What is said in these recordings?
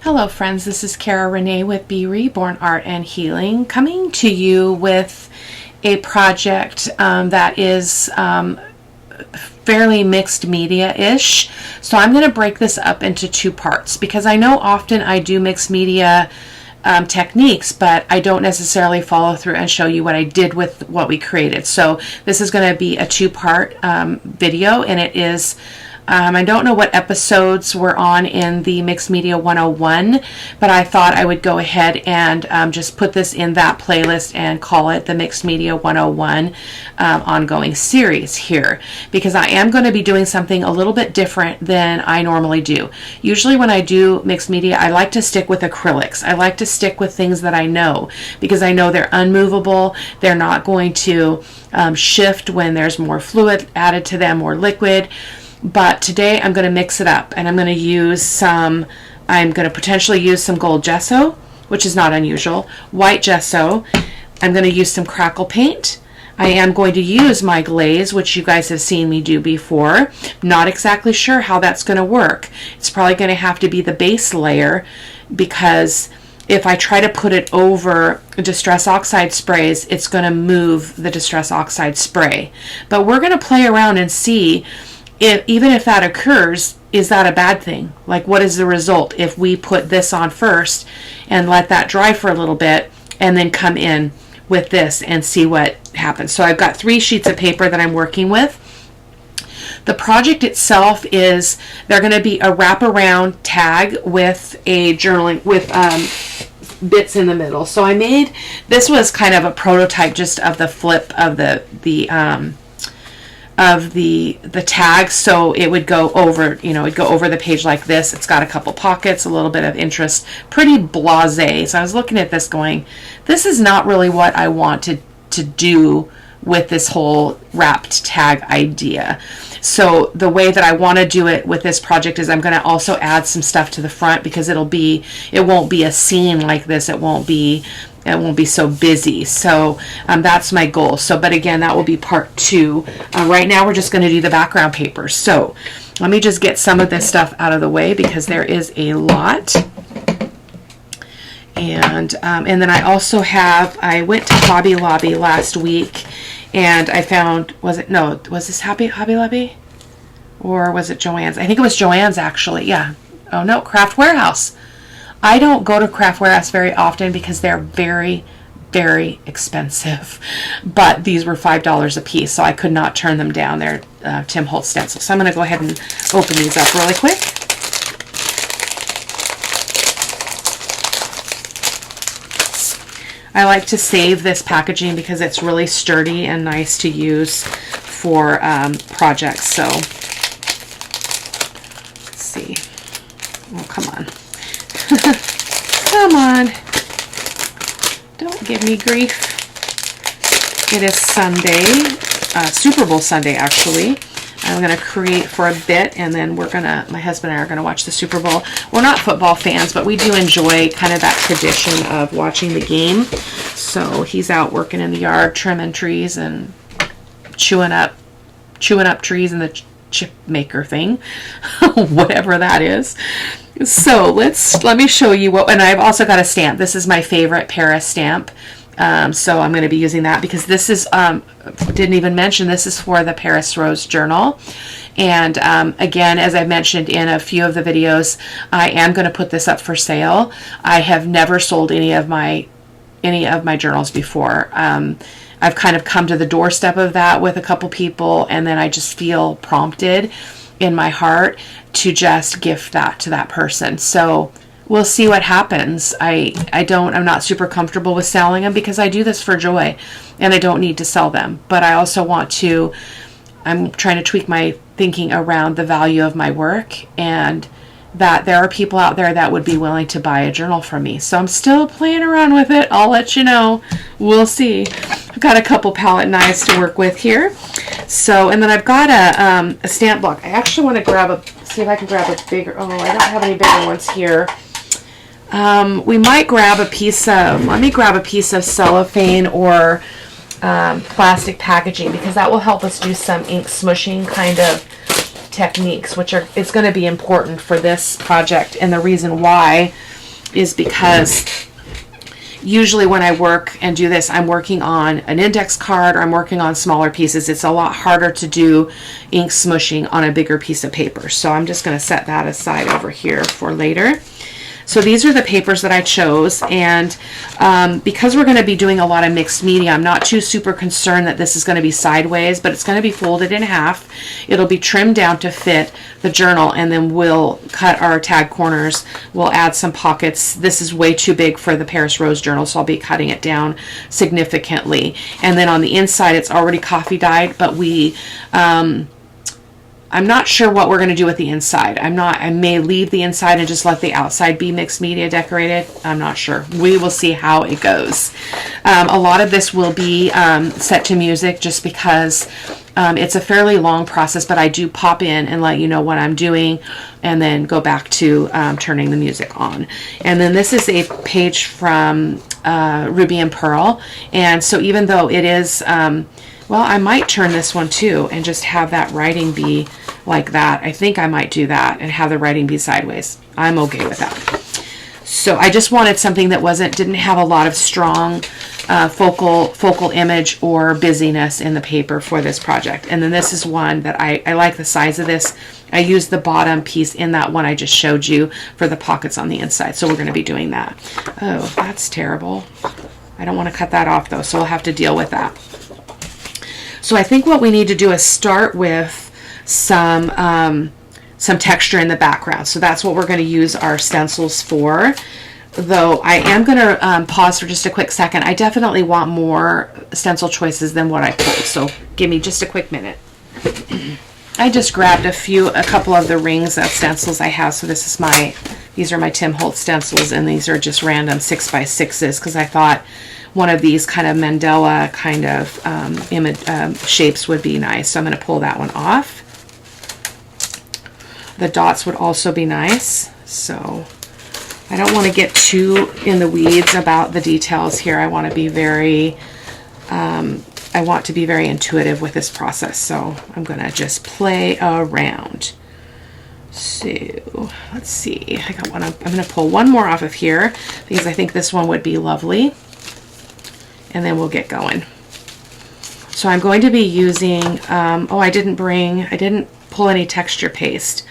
Hello friends, this is Cara-Renee with B.Reborn Art and Healing, coming to you with a project that is fairly mixed media-ish. So I'm going to break this up into two parts because I know often I do mixed media techniques, but I don't necessarily follow through and show you what I did with what we created. So this is going to be a two-part video, and it is I don't know what episodes we're on in the Mixed Media 101, but I thought I would go ahead and just put this in that playlist and call it the Mixed Media 101 ongoing series here, because I am going to be doing something a little bit different than I normally do. Usually when I do mixed media, I like to stick with acrylics. I like to stick with things that I know, because I know they're unmovable. They're not going to shift when there's more fluid added to them or liquid. But today I'm going to mix it up, and I'm going to potentially use some gold gesso, which is not unusual, white gesso. I'm going to use some crackle paint. I am going to use my glaze, which you guys have seen me do before. Not exactly sure how that's going to work. It's probably going to have to be the base layer, because if I try to put it over Distress Oxide sprays, it's going to move the Distress Oxide spray. But we're going to play around and see even if that occurs, is that a bad thing? Like, what is the result if we put this on first and let that dry for a little bit and then come in with this and see what happens? So I've got 3 sheets of paper that I'm working with. The project itself is, they're going to be a wraparound tag with a journaling, with bits in the middle. So I made, this was kind of a prototype just of the flip of the tag, so it would go over, it'd go over the page like this. It's got a couple pockets, a little bit of interest, pretty blasé. So I was looking at this going, this is not really what I wanted to do with this whole wrapped tag idea. So the way that I want to do it with this project is I'm going to also add some stuff to the front, because it won't be a scene like this. It won't be so busy. So that's my goal. So, but again, that will be part 2. Right now we're just going to do the background paper. So let me just get some of this stuff out of the way, because there is a lot. And then I also I went to Hobby Lobby last week, and I found, was this Hobby Lobby? Or was it Joann's? I think it was Joann's, actually. Yeah. Oh no, Craft Warehouse. I don't go to Craft Warehouse very often because they're very, very expensive. But these were $5 a piece, so I could not turn them down. They're Tim Holtz stencils. So I'm going to go ahead and open these up really quick. I like to save this packaging because it's really sturdy and nice to use for projects. So let's see. Oh, come on. Come on. Don't give me grief. It is Sunday, Super Bowl Sunday, actually. I'm going to create for a bit, and then my husband and I are going to watch the Super Bowl. We're not football fans, but we do enjoy kind of that tradition of watching the game. So he's out working in the yard, trimming trees and chewing up trees in the chip maker thing, whatever that is. So let me show you and I've also got a stamp. This is my favorite Paris stamp. So I'm going to be using that, because this is, didn't even mention, this is for the Paris Rose Journal. And again, as I mentioned in a few of the videos, I am going to put this up for sale. I have never sold any of my journals before. I've kind of come to the doorstep of that with a couple people, and then I just feel prompted in my heart to just gift that to that person. So we'll see what happens. I'm not super comfortable with selling them, because I do this for joy and I don't need to sell them. But I also I'm trying to tweak my thinking around the value of my work, and that there are people out there that would be willing to buy a journal from me. So I'm still playing around with it. I'll let you know. We'll see. I've got a couple palette knives to work with here. So, and then I've got a stamp block. I actually want to see if I can grab a bigger, I don't have any bigger ones here. We might grab a piece of, let me grab a piece of cellophane or plastic packaging, because that will help us do some ink smushing kind of techniques, which it's going to be important for this project. And the reason why is because usually when I work and do this, I'm working on an index card or I'm working on smaller pieces. It's a lot harder to do ink smushing on a bigger piece of paper. So I'm just going to set that aside over here for later. So these are the papers that I chose, and because we're going to be doing a lot of mixed media, I'm not too super concerned that this is going to be sideways, but it's going to be folded in half. It'll be trimmed down to fit the journal, and then we'll cut our tag corners. We'll add some pockets. This is way too big for the Paris Rose journal, so I'll be cutting it down significantly. And then on the inside, it's already coffee dyed, but I'm not sure what we're going to do with the inside. I may leave the inside and just let the outside be mixed media decorated. I'm not sure. We will see how it goes. A lot of this will be set to music just because it's a fairly long process, but I do pop in and let you know what I'm doing and then go back to turning the music on. And then this is a page from Ruby and Pearl. And so even though it is... well, I might turn this one too and just have that writing be like that. I think I might do that and have the writing be sideways. I'm okay with that. So I just wanted something that didn't have a lot of strong focal image or busyness in the paper for this project. And then this is one that I like the size of this. I used the bottom piece in that one I just showed you for the pockets on the inside. So we're going to be doing that. Oh, that's terrible. I don't want to cut that off though, so we'll have to deal with that. So I think what we need to do is start with some texture in the background. So that's what we're going to use our stencils for. Though I am going to pause for just a quick second. I definitely want more stencil choices than what I pulled. So give me just a quick minute. I just grabbed a couple of the rings of stencils I have. So these are my Tim Holtz stencils, and these are just random 6x6s because I thought one of these kind of mandala kind of image shapes would be nice. So I'm going to pull that one off. The dots would also be nice. So I don't want to get too in the weeds about the details here. I want to be very intuitive with this process. So I'm going to just play around. So let's see. I got one. I'm going to pull one more off of here because I think this one would be lovely. And then we'll get going. So I'm going to be using, I didn't pull any texture paste.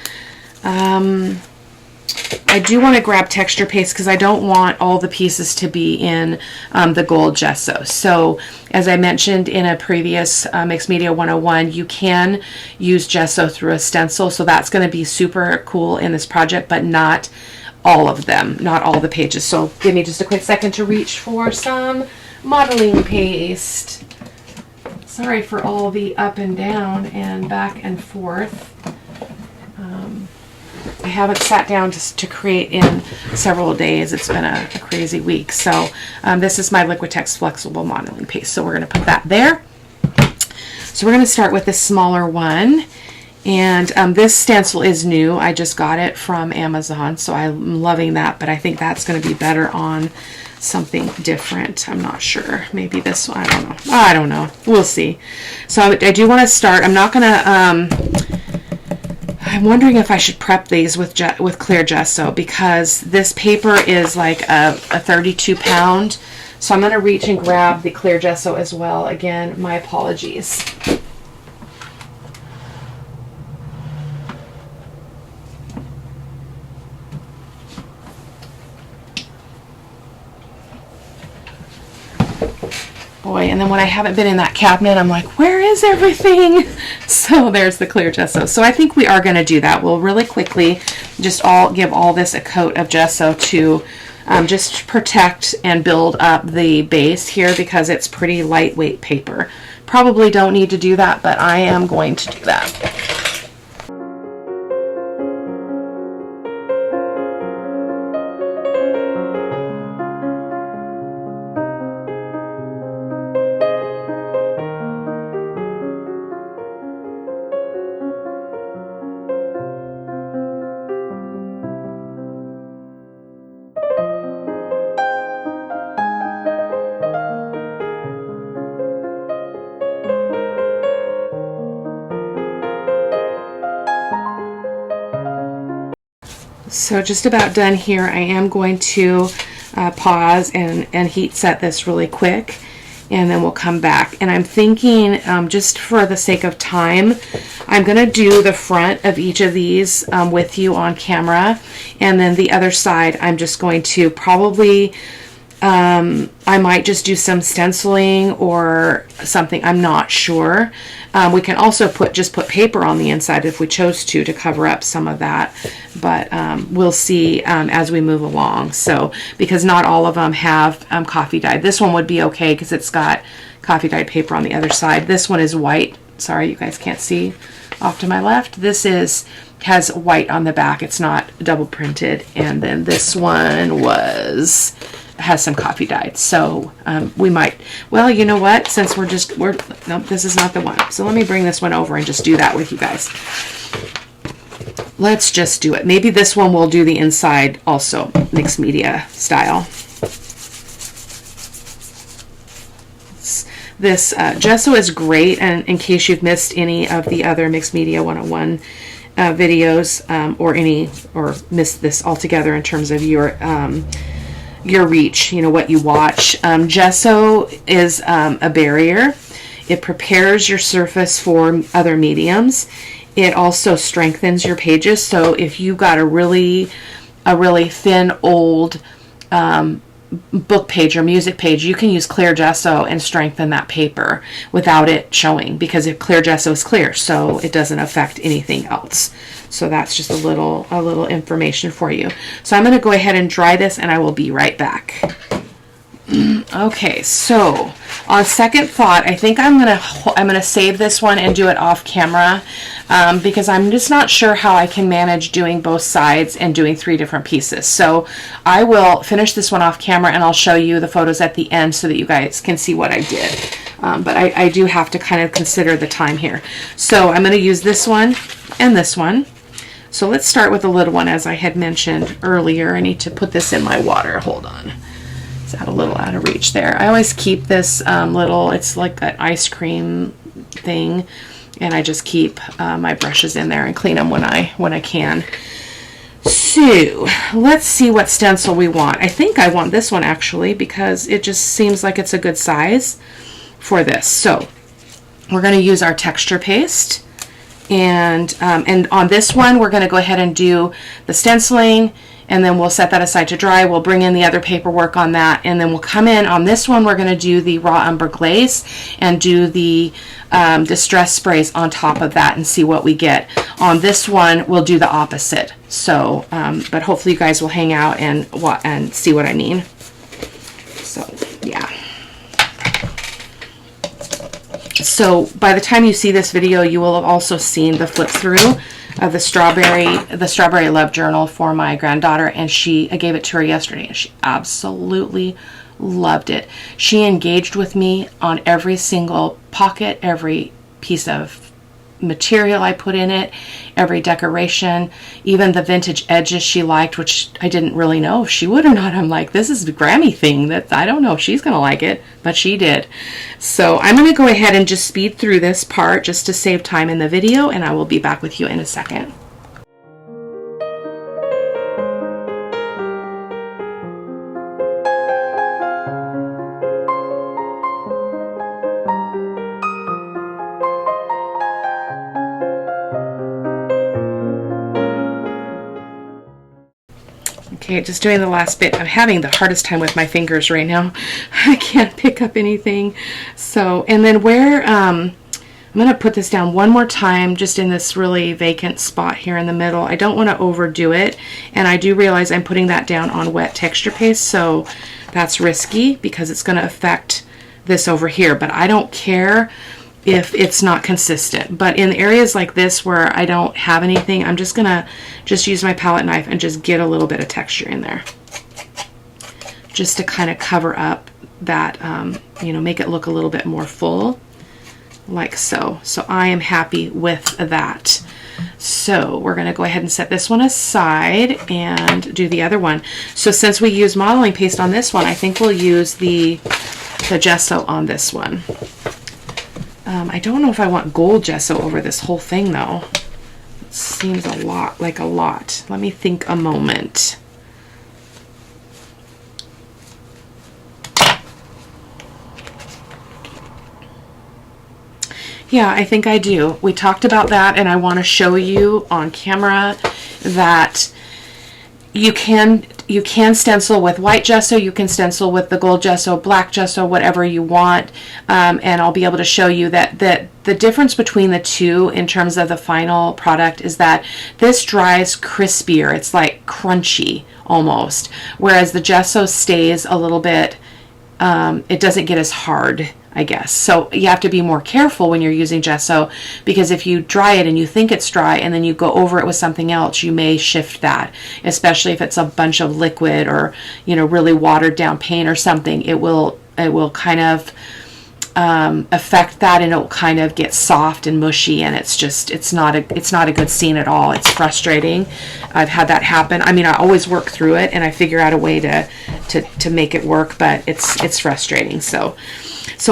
I do want to grab texture paste because I don't want all the pieces to be in the gold gesso. So as I mentioned in a previous Mixed Media 101, you can use gesso through a stencil. So that's going to be super cool in this project, but not all of them, not all the pages. So give me just a quick second to reach for some modeling paste. Sorry for all the up and down and back and forth. I haven't sat down to create in several days. It's been a crazy week. So this is my Liquitex flexible modeling paste. So we're going to put that there. So we're going to start with this smaller one. And this stencil is new. I just got it from Amazon, so I'm loving that, but I think that's going to be better on something different. I'm not sure. Maybe this one. I don't know. We'll see. So I do want to start. I'm not going to... I'm wondering if I should prep these with clear gesso because this paper is like a 32 pound. So I'm going to reach and grab the clear gesso as well. Again, my apologies. Boy, and then when I haven't been in that cabinet, I'm like, where is everything? So there's the clear gesso. So I think we are going to do that. We'll really quickly just give all this a coat of gesso to just protect and build up the base here because it's pretty lightweight paper. Probably don't need to do that, but I am going to do that. So just about done here. I am going to pause and heat set this really quick, and then we'll come back. And I'm thinking, just for the sake of time, I'm going to do the front of each of these with you on camera, and then the other side I'm just going to probably, I might just do some stenciling or something. I'm not sure. We can also just put paper on the inside if we chose to cover up some of that, but we'll see as we move along. So, because not all of them have coffee dyed. This one would be okay because it's got coffee dyed paper on the other side. This one is white. Sorry, you guys can't see off to my left. This has white on the back. It's not double printed. And then this one has some coffee dyed. So we might, well, you know what, since nope, this is not the one. So let me bring this one over and just do that with you guys. Let's just do it. Maybe this one will do the inside also, mixed media style. This gesso is great, and in case you've missed any of the other Mixed Media 101 videos, or missed this altogether in terms of your reach, what you watch. Gesso is a barrier. It prepares your surface for other mediums. It also strengthens your pages. So if you've got a really thin old book page or music page, you can use clear gesso and strengthen that paper without it showing, because if clear gesso is clear, so it doesn't affect anything else. So that's just a little information for you. So I'm going to go ahead and dry this, and I will be right back. Okay, so on second thought, I think I'm gonna save this one and do it off camera, because I'm just not sure how I can manage doing both sides and doing 3 different pieces. So I will finish this one off camera, and I'll show you the photos at the end so that you guys can see what I did. But I do have to kind of consider the time here. So I'm going to use this one and this one. So let's start with the little one, as I had mentioned earlier. I need to put this in my water. Hold on. It's a little out of reach there. I always keep this it's like an ice cream thing, and I just keep my brushes in there and clean them when I can. So let's see what stencil we want. I think I want this one, actually, because it just seems like it's a good size for this. So we're going to use our texture paste, and on this one we're going to go ahead and do the stenciling, and then we'll set that aside to dry. We'll bring in the other paperwork on that, and then we'll come in on this one. We're going to do the raw umber glaze and do the distress sprays on top of that and see what we get. On this one, we'll do the opposite. So, but hopefully you guys will hang out and see what I mean. So, yeah. So by the time you see this video, you will have also seen the flip through of the Strawberry Love Journal for my granddaughter, and I gave it to her yesterday, and she absolutely loved it. She engaged with me on every single pocket, every piece of material I put in it, every decoration, even the vintage edges she liked, which I didn't really know if she would or not. I'm like, this is a Grammy thing that I don't know if she's gonna like it, but she did. So I'm gonna go ahead and just speed through this part just to save time in the video, and I will be back with you in a second. Okay, just doing the last bit. I'm having the hardest time with my fingers right now. I can't pick up anything. So, and then I'm going to put this down one more time, just in this really vacant spot here in the middle. I don't want to overdo it, and I do realize I'm putting that down on wet texture paste, so that's risky because it's going to affect this over here, but I don't care if it's not consistent. But in areas like this where I don't have anything, I'm just gonna use my palette knife and just get a little bit of texture in there, just to kind of cover up that, make it look a little bit more full, like so. So I am happy with that. So we're going to go ahead and set this one aside and do the other one. So since we use modeling paste on this one, I think we'll use the gesso on this one. I don't know if I want gold gesso over this whole thing though. Let's Seems a lot, like a lot. Let me think a moment. Yeah, I think I do. We talked about that, and I want to show you on camera that you can stencil with white gesso, you can stencil with the gold gesso, black gesso, whatever you want, and I'll be able to show you that the difference between the two in terms of the final product is that this dries crispier. It's like crunchy almost, whereas the gesso stays a little bit, it doesn't get as hard, I guess. So you have to be more careful when you're using gesso, because if you dry it and you think it's dry and then you go over it with something else, you may shift that, especially if it's a bunch of liquid or, you know, really watered down paint or something. It will kind of affect that, and it will kind of get soft and mushy, and it's not a good scene at all. It's frustrating. I've had that happen. I mean, I always work through it and I figure out a way to make it work, but it's frustrating. So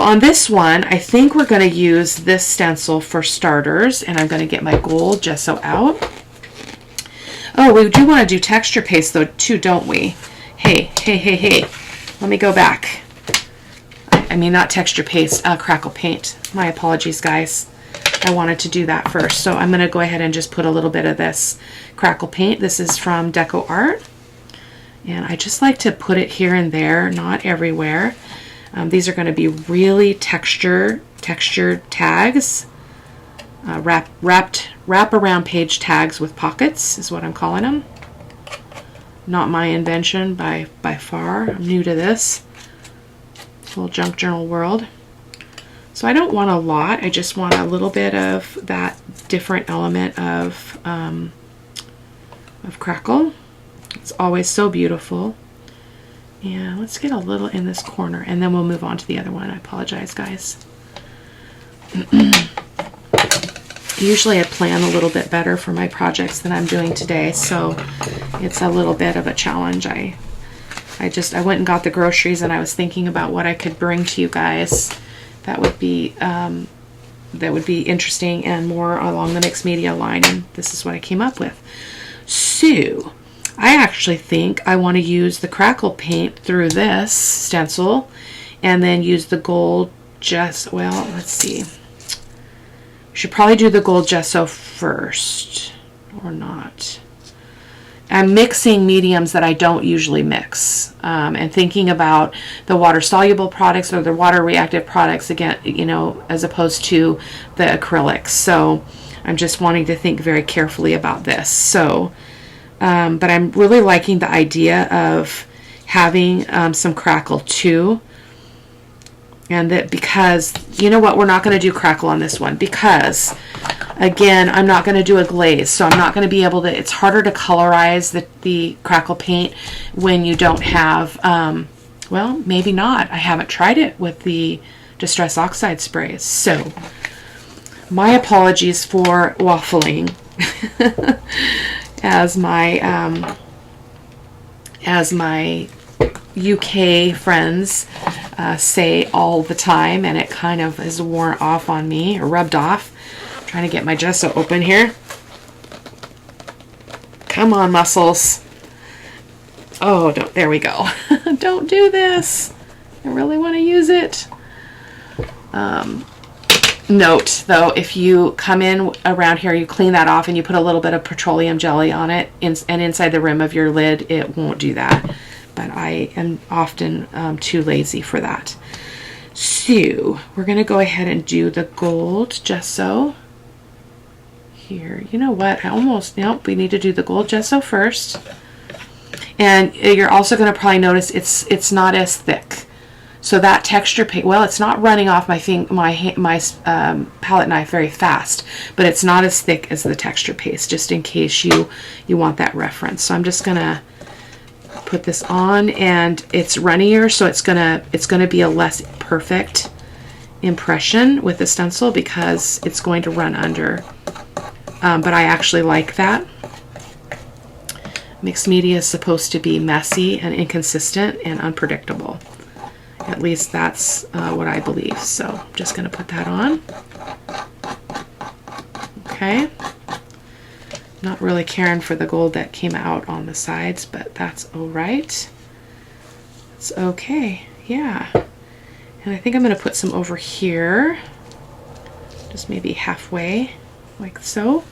on this one, I think we're going to use this stencil for starters, and I'm going to get my gold gesso out. Oh, we do want to do texture paste though too, don't we? Hey. Let me go back. I mean, not texture paste, crackle paint. My apologies, guys. I wanted to do that first. So I'm going to go ahead and just put a little bit of this crackle paint. This is from Deco Art. And I just like to put it here and there, not everywhere. These are going to be really textured tags, wrap around page tags with pockets is what I'm calling them. Not my invention by far. I'm new to this little junk journal world. So I don't want a lot. I just want a little bit of that different element of crackle. It's always so beautiful. Yeah, let's get a little in this corner, and then we'll move on to the other one. I apologize, guys. Usually I plan a little bit better for my projects than I'm doing today, so it's a little bit of a challenge. I went and got the groceries, and I was thinking about what I could bring to you guys that would be interesting and more along the mixed media line, and this is what I came up with. So I actually think I want to use the crackle paint through this stencil and then use the gold gesso. Well, let's see. We should probably do the gold gesso first, or not. I'm mixing mediums that I don't usually mix, and thinking about the water-soluble products or the water-reactive products, again, you know, as opposed to the acrylics. So I'm just wanting to think very carefully about this. So but I'm really liking the idea of having some crackle too. And that, because, you know what, we're not going to do crackle on this one because, again, I'm not going to do a glaze. So I'm not going to be able to, it's harder to colorize the crackle paint when you don't have, well, maybe not. I haven't tried it with the Distress Oxide sprays. So my apologies for waffling. As my UK friends say all the time, and it kind of has worn off on me, or rubbed off. I'm trying to get my gesso open here. Come on, muscles. Oh, there we go. Don't do this. I really want to use it. Note, though, if you come in around here, you clean that off and you put a little bit of petroleum jelly on it, and inside the rim of your lid, it won't do that. But I am often too lazy for that. So we're going to go ahead and do the gold gesso here. You know what? Nope, we need to do the gold gesso first. And you're also going to probably notice it's not as thick. So that texture paint, well, it's not running off my palette knife very fast, but it's not as thick as the texture paste, just in case you want that reference. So I'm just gonna put this on, and it's runnier, so it's gonna be a less perfect impression with the stencil because it's going to run under. But I actually like that. Mixed media is supposed to be messy and inconsistent and unpredictable. At least that's what I believe. So I'm just going to put that on. Okay. Not really caring for the gold that came out on the sides, but that's all right. It's okay, yeah. And I think I'm going to put some over here, just maybe halfway, like so.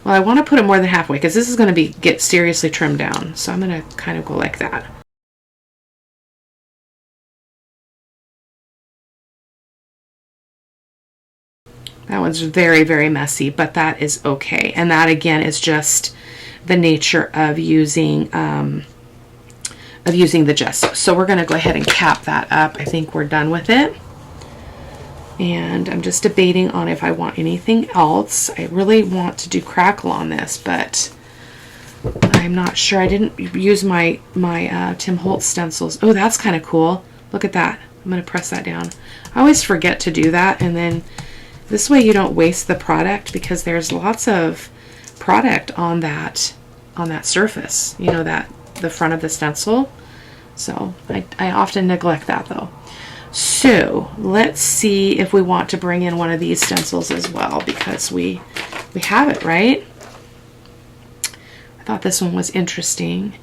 Well, I want to put it more than halfway because this is going to get seriously trimmed down. So I'm going to kind of go like that. That one's very, very messy, but that is okay. And that again is just the nature of using the gesso. So we're going to go ahead and cap that up. I think we're done with it. And I'm just debating on if I want anything else. I really want to do crackle on this, but I'm not sure. I didn't use my Tim Holtz stencils. Oh, that's kind of cool. Look at that. I'm going to press that down. I always forget to do that, and then this way you don't waste the product, because there's lots of product on that surface, you know, the front of the stencil. So I often neglect that though. So let's see if we want to bring in one of these stencils as well, because we have it, right? I thought this one was interesting,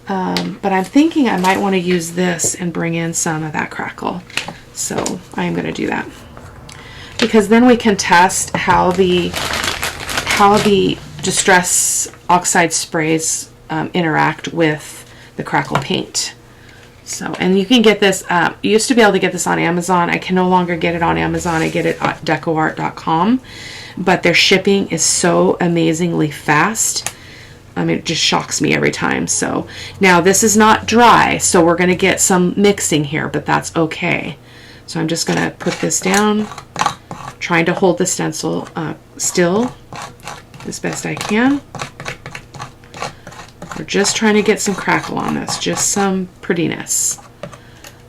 but I'm thinking I might want to use this and bring in some of that crackle. So I am going to do that, because then we can test how the Distress Oxide sprays interact with the crackle paint. So, and you can get this, you used to be able to get this on Amazon. I can no longer get it on Amazon. I get it at decoart.com, but their shipping is so amazingly fast. It just shocks me every time. So now this is not dry, so we're going to get some mixing here, but that's okay. So I'm just going to put this down, trying to hold the stencil still as best I can. We're just trying to get some crackle on this, just some prettiness.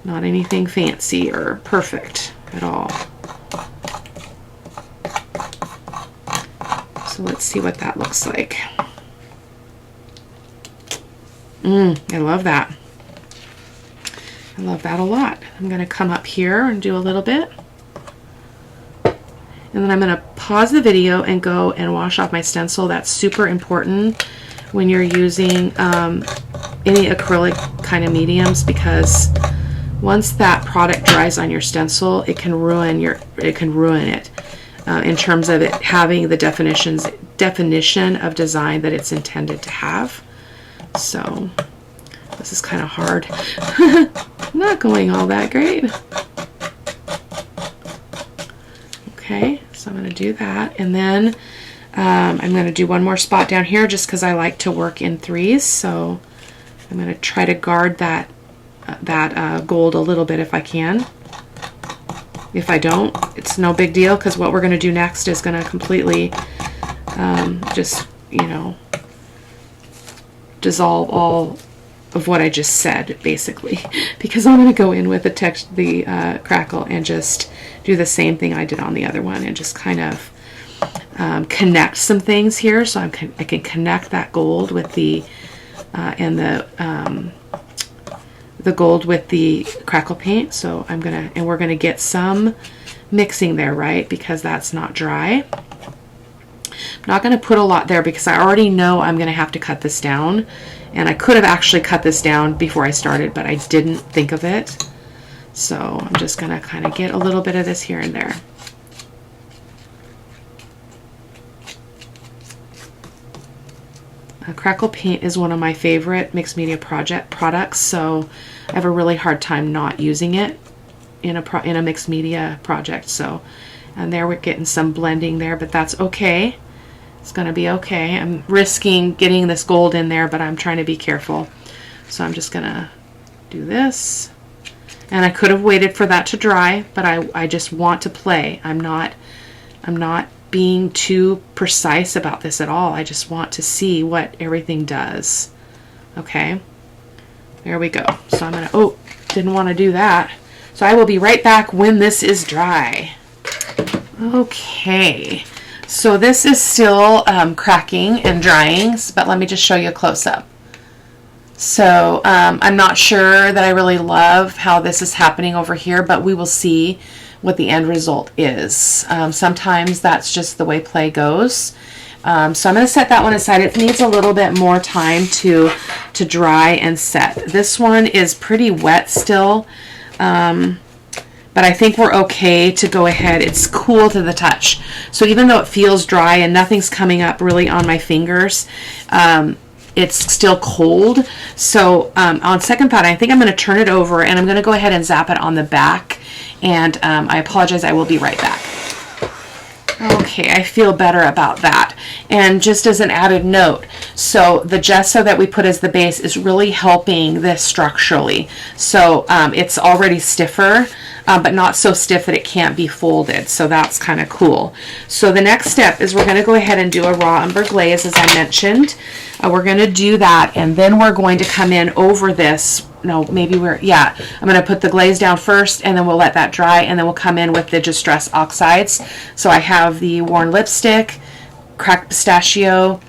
Not anything fancy or perfect at all. So let's see what that looks like. I love that. I love that a lot. I'm going to come up here and do a little bit. And then I'm going to pause the video and go and wash off my stencil. That's super important when you're using any acrylic kind of mediums, because once that product dries on your stencil, it can ruin it in terms of it having the definition of design that it's intended to have. So this is kind of hard. Not going all that great. Okay, so I'm going to do that, and then I'm going to do one more spot down here just because I like to work in threes. So I'm going to try to guard that gold a little bit if I can. If I don't, it's no big deal, because what we're going to do next is going to completely just, you know, dissolve all of what I just said, basically, because I'm going to go in with the crackle and just do the same thing I did on the other one, and just kind of connect some things here. So I can connect that gold with the gold with the crackle paint. So we're gonna get some mixing there, right? Because that's not dry. I'm not gonna put a lot there because I already know I'm gonna have to cut this down, and I could have actually cut this down before I started, but I didn't think of it. So I'm just gonna kind of get a little bit of this here and there. Crackle paint is one of my favorite mixed media products, so I have a really hard time not using it in a mixed media project. So, and there we're getting some blending there, but that's okay. It's going to be okay. I'm risking getting this gold in there, but I'm trying to be careful. So I'm just going to do this. And I could have waited for that to dry, but I just want to play. I'm not being too precise about this at all. I just want to see what everything does. Okay, there we go. So I'm gonna, oh, didn't want to do that. So I will be right back when this is dry. Okay, so this is still cracking and drying, but let me just show you a close-up. So I'm not sure that I really love how this is happening over here, but we will see what the end result is. Sometimes that's just the way play goes. So I'm going to set that one aside. It needs a little bit more time to dry and set. This one is pretty wet still, but I think we're okay to go ahead. It's cool to the touch. So even though it feels dry and nothing's coming up really on my fingers, it's still cold. So on second thought, I think I'm going to turn it over and I'm going to go ahead and zap it on the back. And I apologize, I will be right back. Okay, I feel better about that. And just as an added note, so the gesso that we put as the base is really helping this structurally. So it's already stiffer, but not so stiff that it can't be folded. So that's kind of cool. So the next step is we're going to go ahead and do a raw umber glaze, as I mentioned. We're going to do that, and then we're going to come in over this. No, maybe I'm going to put the glaze down first, and then we'll let that dry, and then we'll come in with the Distress Oxides. So I have the worn lipstick, cracked pistachio,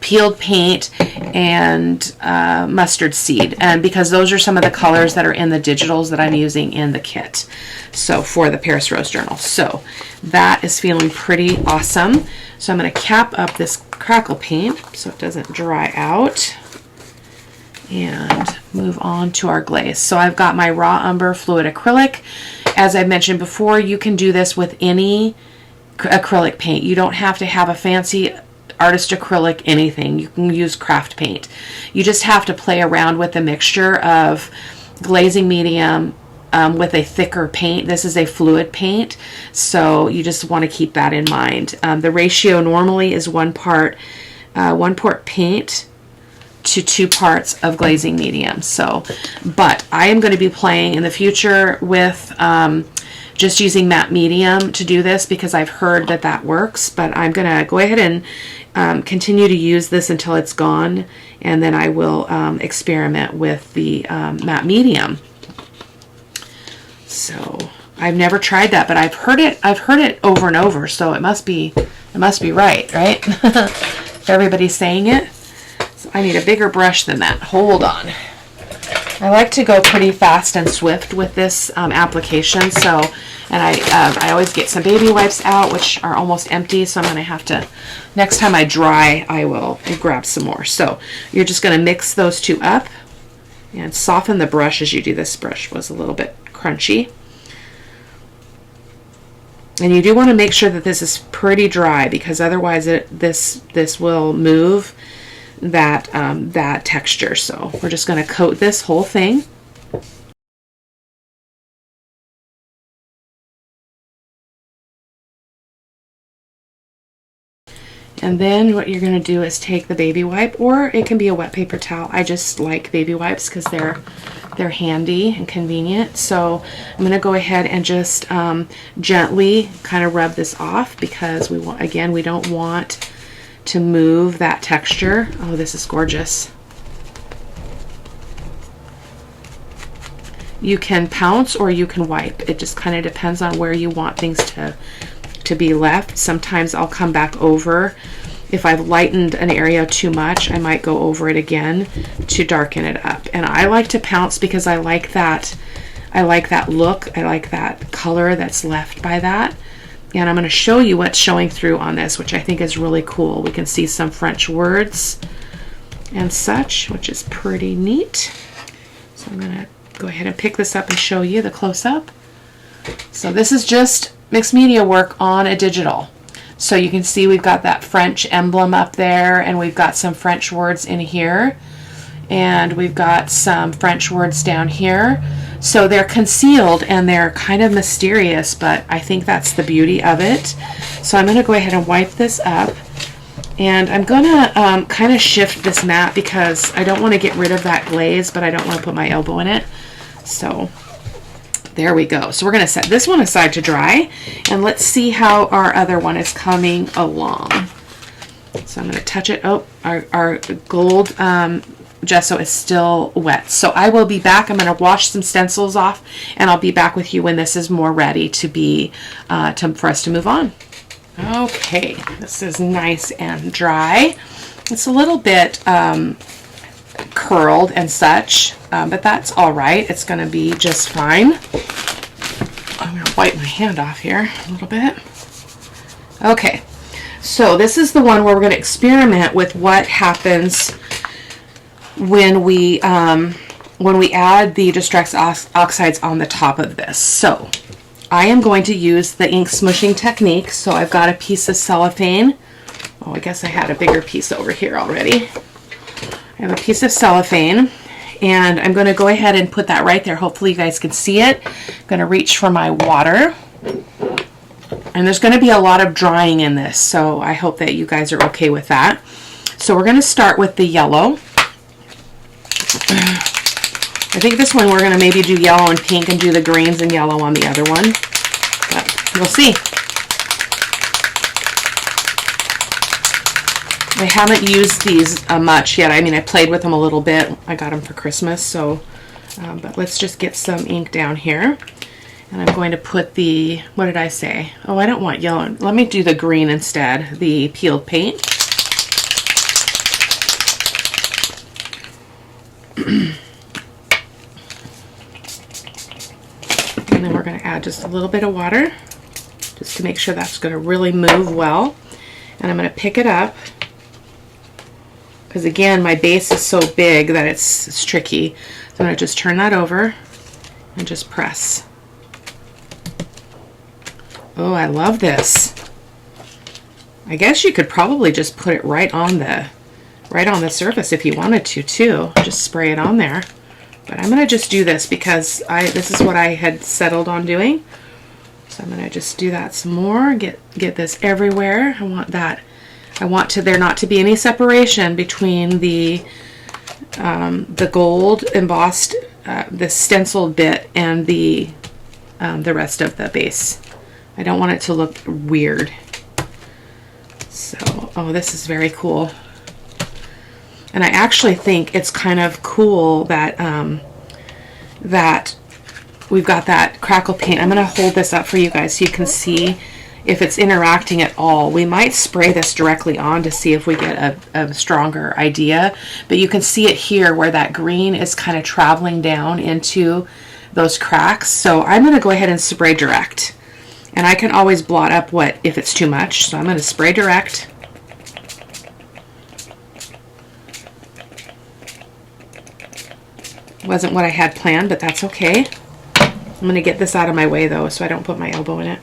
peeled paint, and mustard seed, and because those are some of the colors that are in the digitals that I'm using in the kit, so for the Paris Rose Journal. So that is feeling pretty awesome. So I'm going to cap up this crackle paint so it doesn't dry out, and move on to our glaze. So I've got my raw umber fluid acrylic. As I mentioned before, you can do this with any acrylic paint. You don't have to have a fancy artist acrylic anything. You can use craft paint. You just have to play around with the mixture of glazing medium with a thicker paint. This is a fluid paint, so you just want to keep that in mind. The ratio normally is 1 part paint to 2 parts of glazing medium. So, but I am going to be playing in the future with just using matte medium to do this because I've heard that that works, but I'm going to go ahead and continue to use this until it's gone, and then I will experiment with the matte medium. So I've never tried that, but I've heard it over and over, so it must be right? If everybody's saying it. So I need a bigger brush than that. Hold on. I like to go pretty fast and swift with this application, so, and I always get some baby wipes out, which are almost empty, so I'm going to have to, next time I dry, I will grab some more. So you're just going to mix those two up and soften the brush as you do. This brush was a little bit crunchy. And you do want to make sure that this is pretty dry, because otherwise this will move that texture. So we're just going to coat this whole thing. And then what you're going to do is take the baby wipe, or it can be a wet paper towel. I just like baby wipes because they're handy and convenient. So I'm going to go ahead and just gently kind of rub this off, because we don't want to move that texture. Oh, this is gorgeous. You can pounce or you can wipe. It just kind of depends on where you want things to be left. Sometimes I'll come back over. If I've lightened an area too much, I might go over it again to darken it up. And I like to pounce because I like that look. I like that color that's left by that. And I'm going to show you what's showing through on this, which I think is really cool. We can see some French words and such, which is pretty neat. So I'm going to go ahead and pick this up and show you the close-up. So this is just mixed media work on a digital. So you can see we've got that French emblem up there, and we've got some French words in here, and we've got some French words down here. So they're concealed and they're kind of mysterious, but I think that's the beauty of it. So I'm going to go ahead and wipe this up, and I'm going to kind of shift this mat because I don't want to get rid of that glaze, but I don't want to put my elbow in it. So there we go. So we're going to set this one aside to dry, and let's see how our other one is coming along. So I'm going to touch it. Oh, our gold gesso is still wet. So I will be back. I'm going to wash some stencils off, and I'll be back with you when this is more ready to be for us to move on. Okay, this is nice and dry. It's a little bit curled and such, but that's all right. It's going to be just fine. I'm going to wipe my hand off here a little bit. Okay, So this is the one where we're going to experiment with what happens when we add the Distress Oxides on the top of this. So I am going to use the ink smushing technique. So I've got a piece of cellophane. Oh, I guess I had a bigger piece over here already. I have a piece of cellophane, and I'm going to go ahead and put that right there. Hopefully you guys can see it. I'm going to reach for my water. And there's going to be a lot of drying in this, so I hope that you guys are okay with that. So we're going to start with the yellow. I think this one we're going to maybe do yellow and pink and do the greens and yellow on the other one. But we'll see. I haven't used these much yet. I mean, I played with them a little bit. I got them for Christmas, so but let's just get some ink down here. And I'm going to put the, what did I say? Oh, I don't want yellow. Let me do the green instead, the peeled paint. And then we're going to add just a little bit of water, just to make sure that's going to really move well. And I'm going to pick it up, because again, my base is so big that it's tricky. So I'm going to just turn that over and just press. Oh, I love this. I guess you could probably just put it right on the surface if you wanted to too. Just spray it on there. But I'm going to just do this because this is what I had settled on doing. So I'm going to just do that some more. Get this everywhere. I want there not to be any separation between the gold embossed, the stenciled bit, and the rest of the base. I don't want it to look weird. So, oh, this is very cool. And I actually think it's kind of cool that that we've got that crackle paint. I'm going to hold this up for you guys so you can see if it's interacting at all. We might spray this directly on to see if we get a stronger idea. But you can see it here where that green is kind of traveling down into those cracks. So I'm going to go ahead and spray direct. And I can always blot up if it's too much. So I'm going to spray direct. Wasn't what I had planned, but that's okay. I'm going to get this out of my way though, so I don't put my elbow in it.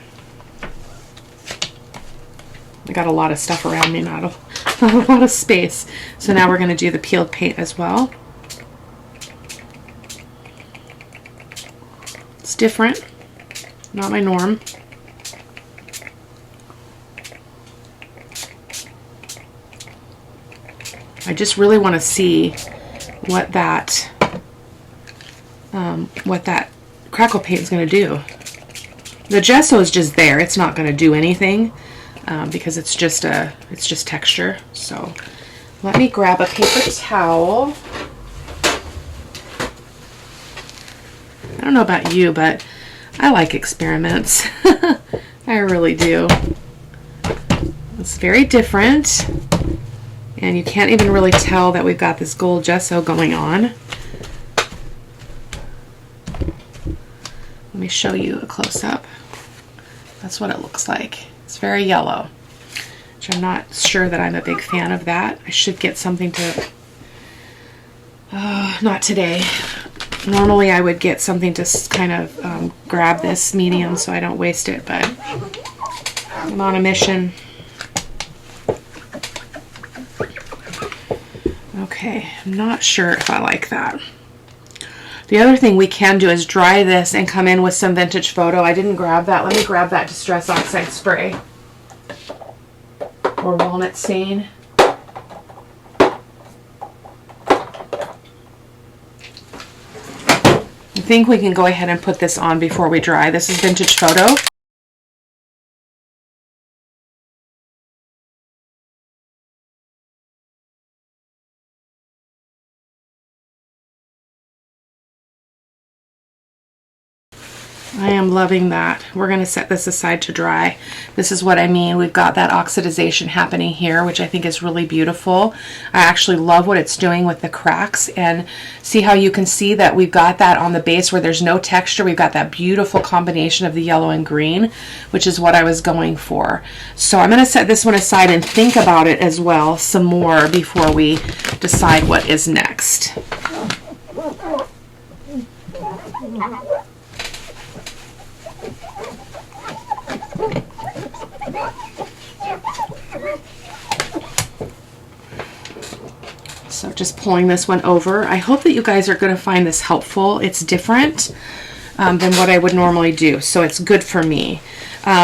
I got a lot of stuff around me, not a lot of space. So now we're going to do the peeled paint as well. It's different, not my norm. I just really want to see what that crackle paint is going to do. The gesso is just there; it's not going to do anything because it's just texture. So let me grab a paper towel. I don't know about you, but I like experiments. I really do. It's very different. And you can't even really tell that we've got this gold gesso going on. Let me show you a close-up. That's what it looks like. It's very yellow, which I'm not sure that I'm a big fan of that. I should get something to... not today. Normally I would get something to kind of grab this medium so I don't waste it, but I'm on a mission. Okay, I'm not sure if I like that. The other thing we can do is dry this and come in with some vintage photo. I didn't grab that. Let me grab that Distress Oxide spray. Or walnut stain. I think we can go ahead and put this on before we dry. This is vintage photo. I am loving that. We're going to set this aside to dry. This is what I mean. We've got that oxidization happening here, which I think is really beautiful. I actually love what it's doing with the cracks, and see how you can see that we've got that on the base where there's no texture. We've got that beautiful combination of the yellow and green, which is what I was going for. So I'm going to set this one aside and think about it as well some more before we decide what is next. So just pulling this one over. I hope that you guys are going to find this helpful. It's different than what I would normally do, so it's good for me.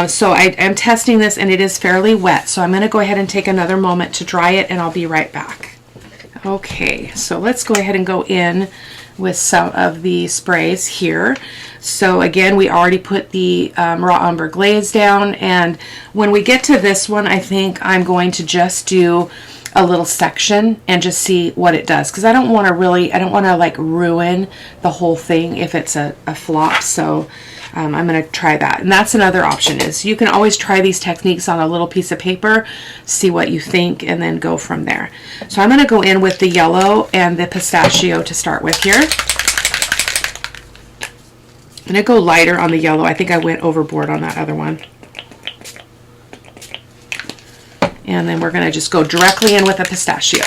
So I am testing this, and it is fairly wet, so I'm going to go ahead and take another moment to dry it, and I'll be right back. Okay, so let's go ahead and go in with some of the sprays here. So again, we already put the raw umber glaze down, and when we get to this one, I think I'm going to just do a little section and just see what it does, because I don't want to like ruin the whole thing if it's a flop. So I'm going to try that, and that's another option. Is you can always try these techniques on a little piece of paper, see what you think, and then go from there. So I'm going to go in with the yellow and the pistachio to start with here. I'm going to go lighter on the yellow. I think I went overboard on that other one. And then we're going to just go directly in with a pistachio.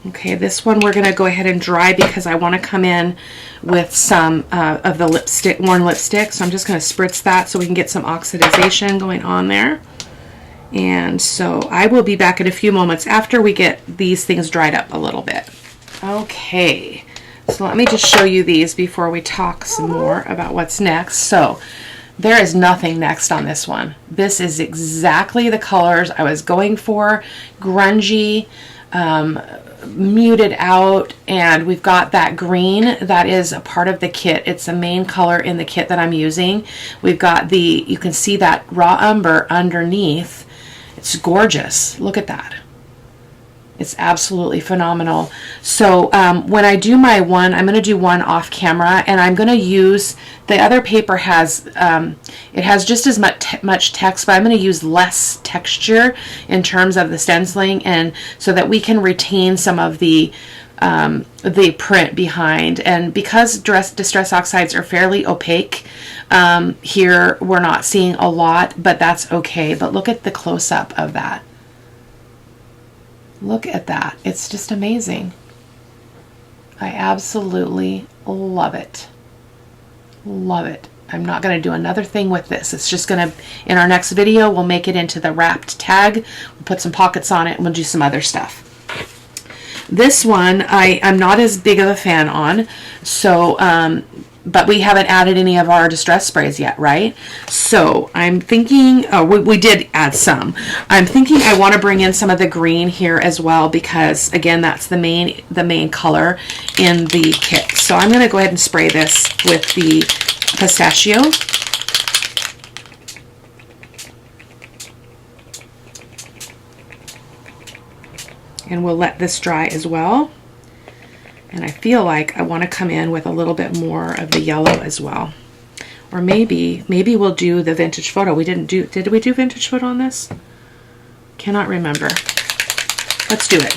Okay, this one we're going to go ahead and dry because I want to come in with some of the lipstick, worn lipstick. So I'm just going to spritz that so we can get some oxidization going on there. And so I will be back in a few moments after we get these things dried up a little bit. Okay. So let me just show you these before we talk some more about what's next. So there is nothing next on this one. This is exactly the colors I was going for. Grungy, muted out, and we've got that green that is a part of the kit. It's the main color in the kit that I'm using. We've got you can see that raw umber underneath. It's gorgeous. Look at that. It's absolutely phenomenal. So when I do my one, I'm going to do one off camera, and I'm going to use, the other paper has, it has just as much text, but I'm going to use less texture in terms of the stenciling, and so that we can retain some of the print behind. And because Distress Oxides are fairly opaque, here we're not seeing a lot, but that's okay. But look at the close-up of that. Look at that. It's just amazing. I absolutely love it. Love it. I'm not going to do another thing with this. It's just going to, in our next video, we'll make it into the wrapped tag. We'll put some pockets on it, and we'll do some other stuff. This one, I'm not as big of a fan on, so, but we haven't added any of our distress sprays yet, right? So I'm thinking, oh, we did add some. I'm thinking I want to bring in some of the green here as well, because again, that's the main color in the kit. So I'm going to go ahead and spray this with the pistachio. And we'll let this dry as well. And I feel like I want to come in with a little bit more of the yellow as well. Or maybe we'll do the vintage photo. Did we do vintage photo on this? Cannot remember. Let's do it.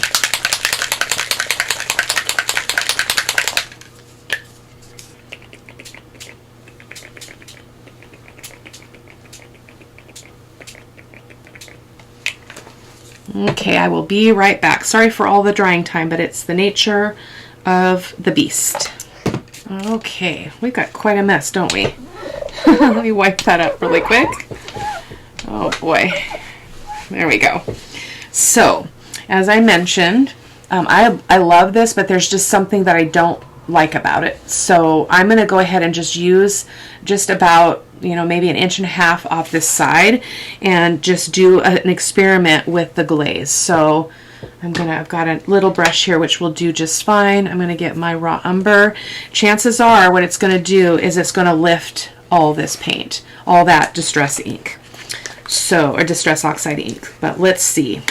Okay, I will be right back. Sorry for all the drying time, but it's the nature of the beast. Okay, we've got quite a mess, don't we? Let me wipe that up really quick. Oh boy. There we go. So, as I mentioned, I love this, but there's just something that I don't like about it. So I'm going to go ahead and just use just about, maybe 1.5 inches off this side, and just do an experiment with the glaze. So I've got a little brush here which will do just fine. I'm going to get my raw umber. Chances are what it's going to do is it's going to lift all this paint, all that distress ink. So, or Distress Oxide ink. But let's see.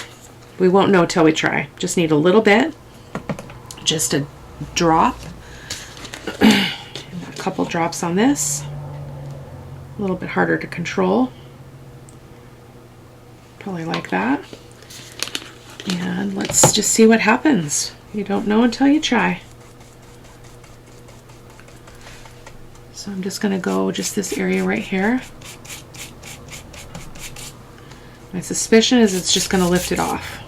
We won't know till we try. Just need a little bit. just a drop, a couple drops on this, a little bit harder to control, probably like that. And let's just see what happens. You don't know until you try. So I'm just going to go just this area right here. My suspicion is it's just going to lift it off.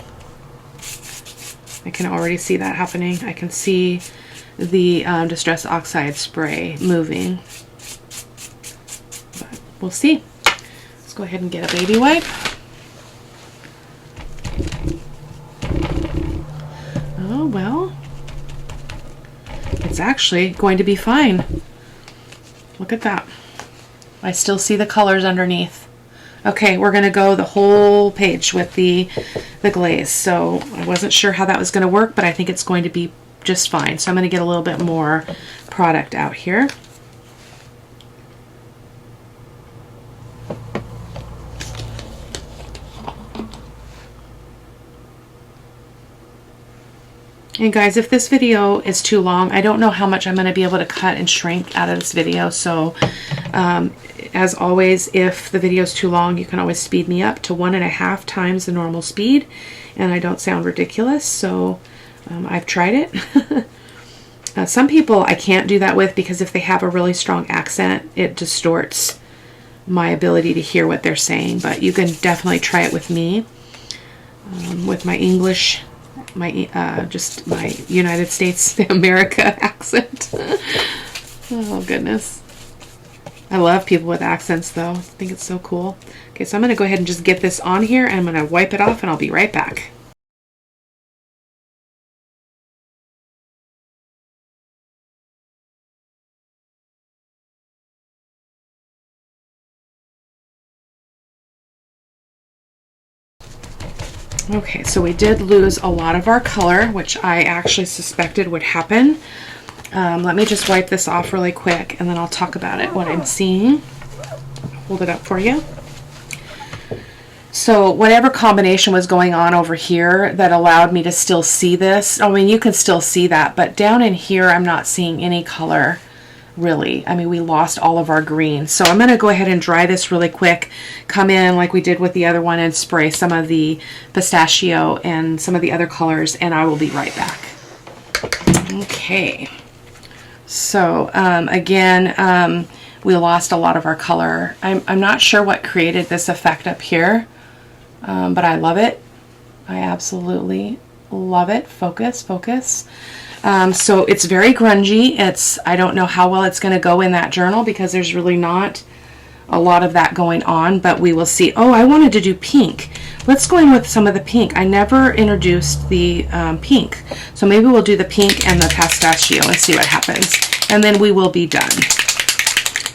I can already see that happening. I can see the Distress Oxide spray moving. But we'll see. Let's go ahead and get a baby wipe. Oh, well, it's actually going to be fine. Look at that. I still see the colors underneath. Okay, we're going to go the whole page with the glaze. So I wasn't sure how that was going to work, but I think it's going to be just fine. So I'm going to get a little bit more product out here. And guys, if this video is too long, I don't know how much I'm going to be able to cut and shrink out of this video. So as always, if the video is too long, you can always speed me up to 1.5 times the normal speed, and I don't sound ridiculous. So I've tried it. Some people I can't do that with, because if they have a really strong accent, it distorts my ability to hear what they're saying. But you can definitely try it with me, with my English, just my United States America accent. Oh goodness, I love people with accents though. I think it's so cool. Okay, so I'm going to go ahead and just get this on here, and I'm going to wipe it off, and I'll be right back. Okay, so we did lose a lot of our color, which I actually suspected would happen. Let me just wipe this off really quick, and then I'll talk about it, what I'm seeing. Hold it up for you. So whatever combination was going on over here that allowed me to still see this, I mean, you can still see that, but down in here I'm not seeing any color. Really, I mean, we lost all of our green. So I'm going to go ahead and dry this really quick, come in like we did with the other one, and spray some of the pistachio and some of the other colors, and I will be right back. Okay, so again, we lost a lot of our color. I'm not sure what created this effect up here, but I love it. I absolutely love it. Focus, focus. So it's very grungy. I don't know how well it's going to go in that journal, because there's really not a lot of that going on, but we will see. Oh, I wanted to do pink. Let's go in with some of the pink. I never introduced the pink. So maybe we'll do the pink and the pistachio and see what happens. And then we will be done.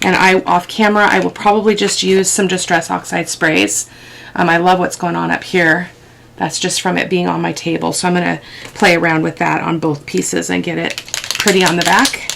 And off camera, I will probably just use some Distress Oxide sprays. I love what's going on up here. That's just from it being on my table. So I'm going to play around with that on both pieces and get it pretty on the back.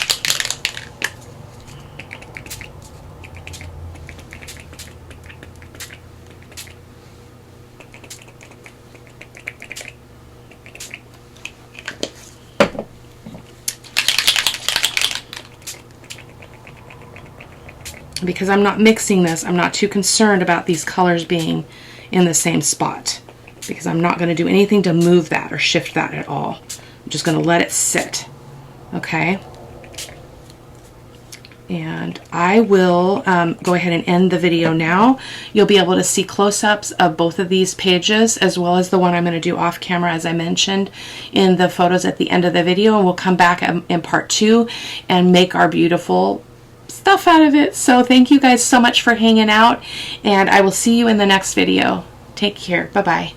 Because I'm not mixing this, I'm not too concerned about these colors being in the same spot, because I'm not going to do anything to move that or shift that at all. I'm just going to let it sit. Okay? And I will go ahead and end the video now. You'll be able to see close-ups of both of these pages, as well as the one I'm going to do off camera, as I mentioned, in the photos at the end of the video. And we'll come back in part 2 and make our beautiful stuff out of it. So thank you guys so much for hanging out, and I will see you in the next video. Take care. Bye-bye.